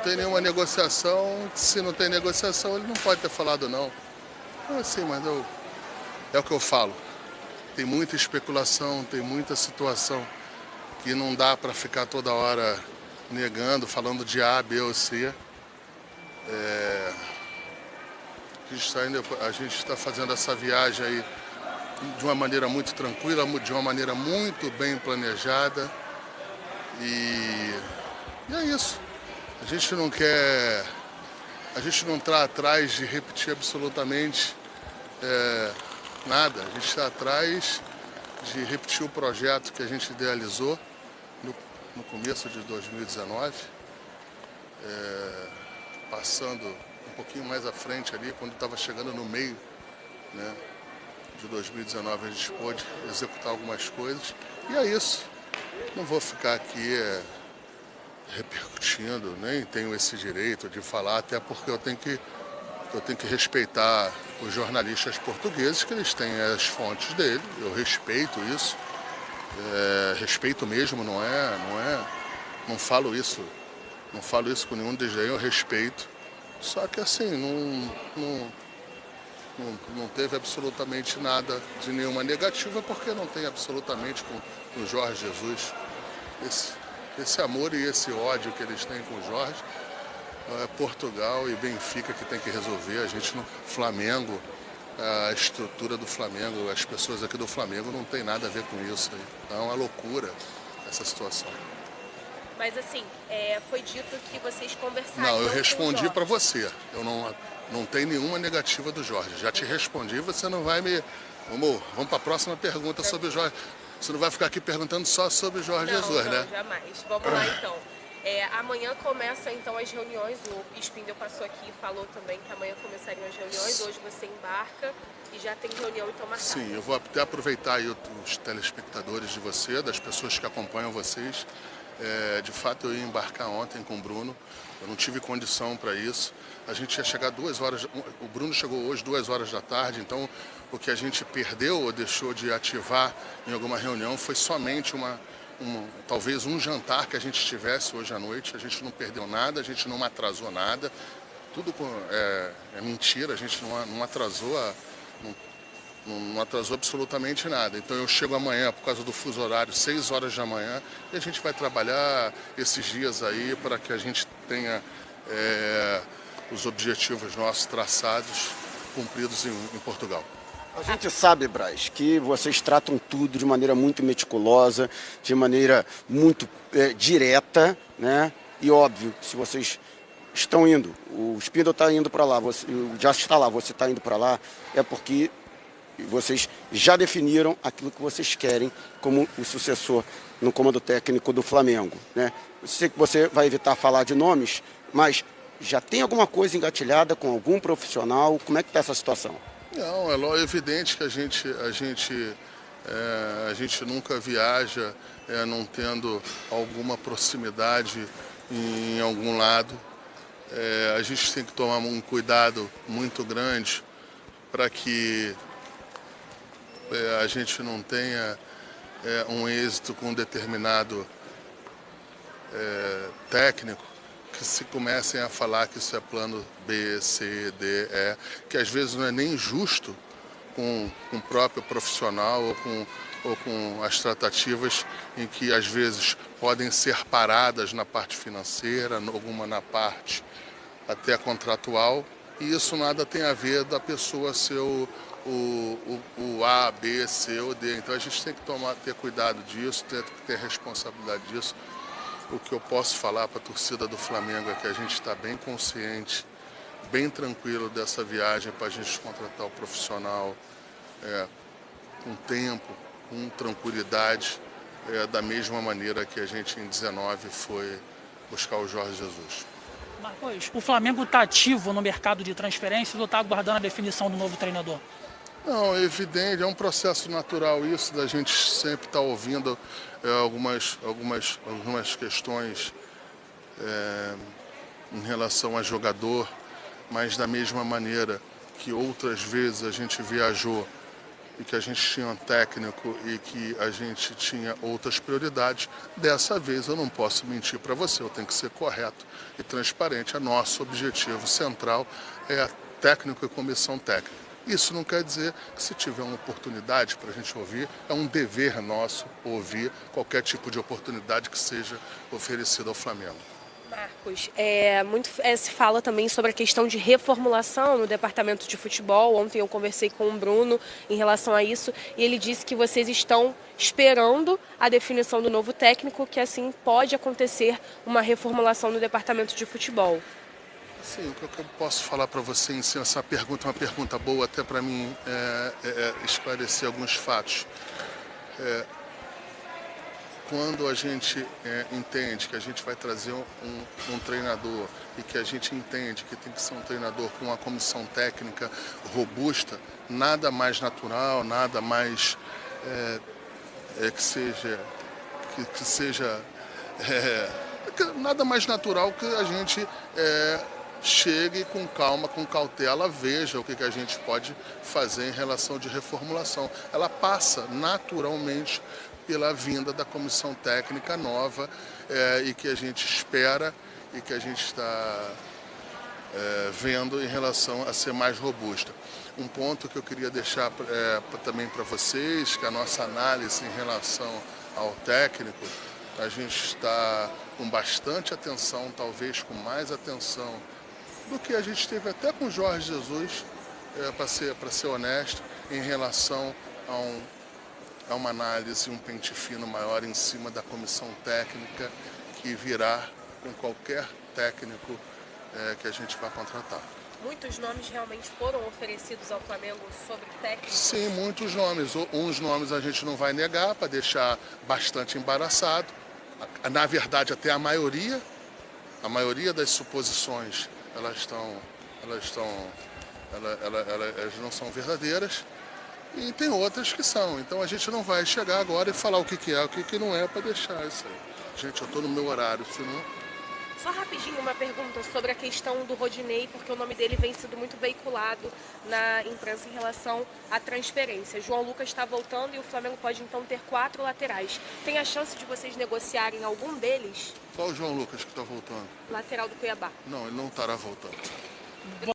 tem nenhuma negociação. Se não tem negociação, ele não pode ter falado não. Assim, mas é o que eu falo. Tem muita especulação, tem muita situação que não dá para ficar toda hora negando, falando de A, B ou C. A gente está fazendo essa viagem aí de uma maneira muito tranquila, de uma maneira muito bem planejada. E é isso. A gente não está atrás de repetir absolutamente nada. A gente está atrás de repetir o projeto que a gente idealizou no começo de 2019, passando um pouquinho mais à frente ali, quando estava chegando no meio, né, de 2019, a gente pôde executar algumas coisas. E é isso. Não vou ficar aqui repercutindo, nem tenho esse direito de falar, até porque eu tenho que respeitar os jornalistas portugueses, que eles têm as fontes dele. Eu respeito isso, respeito mesmo, não falo isso com nenhum desdém, eu respeito. Só que assim, não teve absolutamente nada de nenhuma negativa, porque não tem absolutamente com o Jorge Jesus esse amor e esse ódio que eles têm com o Jorge. Portugal e Benfica que tem que resolver. A gente no Flamengo, a estrutura do Flamengo, as pessoas aqui do Flamengo não tem nada a ver com isso. É uma loucura essa situação. Mas assim, foi dito que vocês conversaram. Não, eu respondi para você. Eu não tenho nenhuma negativa do Jorge. Já te respondi, você não vai me... Vamos para a próxima pergunta sobre o Jorge. Você não vai ficar aqui perguntando só sobre o Jorge Jesus, né? Não, jamais. Vamos lá então. Amanhã começam então as reuniões, o Spindel passou aqui e falou também que amanhã começariam as reuniões, hoje você embarca e já tem reunião então marcada. Sim, eu vou até aproveitar aí os telespectadores de você, das pessoas que acompanham vocês. De fato eu ia embarcar ontem com o Bruno, eu não tive condição para isso. A gente ia chegar 2 horas, o Bruno chegou hoje 2 horas da tarde, então o que a gente perdeu ou deixou de ativar em alguma reunião foi somente talvez um jantar que a gente tivesse hoje à noite. A gente não perdeu nada, a gente não atrasou nada, tudo é mentira, a gente não atrasou, não atrasou absolutamente nada. Então eu chego amanhã por causa do fuso horário, 6 horas da manhã, e a gente vai trabalhar esses dias aí para que a gente tenha os objetivos nossos traçados, cumpridos em Portugal. A gente sabe, Braz, que vocês tratam tudo de maneira muito meticulosa, de maneira muito direta, né? E óbvio, se vocês estão indo, o Spindel está indo para lá, já está lá, você está indo para lá, é porque vocês já definiram aquilo que vocês querem como o sucessor no comando técnico do Flamengo, né? Eu sei que você vai evitar falar de nomes, mas já tem alguma coisa engatilhada com algum profissional? Como é que está essa situação? Não, é evidente que a gente nunca viaja não tendo alguma proximidade em algum lado. A gente tem que tomar um cuidado muito grande para que a gente não tenha um êxito com um determinado técnico, que se comecem a falar que isso é plano B, C, D, E, que às vezes não é nem justo com o próprio profissional ou com as tratativas em que às vezes podem ser paradas na parte financeira, alguma na parte até contratual, e isso nada tem a ver da pessoa ser o A, B, C ou D. Então a gente tem que ter cuidado disso, ter responsabilidade disso. O que eu posso falar para a torcida do Flamengo é que a gente está bem consciente, bem tranquilo dessa viagem para a gente contratar o profissional com tempo, com tranquilidade, da mesma maneira que a gente em 19 foi buscar o Jorge Jesus. Marcos, o Flamengo está ativo no mercado de transferências ou está aguardando a definição do novo treinador? Não, é evidente, é um processo natural isso, da gente sempre estar ouvindo algumas questões em relação a jogador, mas da mesma maneira que outras vezes a gente viajou e que a gente tinha um técnico e que a gente tinha outras prioridades. Dessa vez eu não posso mentir para você, eu tenho que ser correto e transparente. Nosso objetivo central é técnico e comissão técnica. Isso não quer dizer que, se tiver uma oportunidade para a gente ouvir, é um dever nosso ouvir qualquer tipo de oportunidade que seja oferecida ao Flamengo. Marcos, se fala também sobre a questão de reformulação no departamento de futebol. Ontem eu conversei com o Bruno em relação a isso e ele disse que vocês estão esperando a definição do novo técnico, que assim pode acontecer uma reformulação no departamento de futebol. Sim, o que eu posso falar para você em si, essa pergunta é uma pergunta boa até para mim esclarecer alguns fatos. Quando a gente entende que a gente vai trazer um treinador e que a gente entende que tem que ser um treinador com uma comissão técnica robusta, nada mais natural, nada mais nada mais natural que a gente chegue com calma, com cautela, veja o que a gente pode fazer em relação de reformulação. Ela passa naturalmente pela vinda da comissão técnica nova e que a gente espera e que a gente está vendo em relação a ser mais robusta. Um ponto que eu queria deixar também para vocês, que a nossa análise em relação ao técnico, a gente está com bastante atenção, talvez com mais atenção do que a gente teve até com o Jorge Jesus, para ser honesto, em relação a uma análise, um pente fino maior em cima da comissão técnica que virá com qualquer técnico que a gente vai contratar. Muitos nomes realmente foram oferecidos ao Flamengo sobre técnico? Sim, muitos nomes. Uns nomes a gente não vai negar para deixar bastante embaraçado. Na verdade, até a maioria das suposições, elas não são verdadeiras. E tem outras que são. Então a gente não vai chegar agora e falar o que é, o que não é, para deixar isso aí. Gente, eu estou no meu horário, senão... Só rapidinho uma pergunta sobre a questão do Rodinei, porque o nome dele vem sendo muito veiculado na imprensa em relação à transferência. João Lucas está voltando e o Flamengo pode então ter 4 laterais. Tem a chance de vocês negociarem algum deles? Qual o João Lucas que está voltando? Lateral do Cuiabá. Não, ele não estará voltando.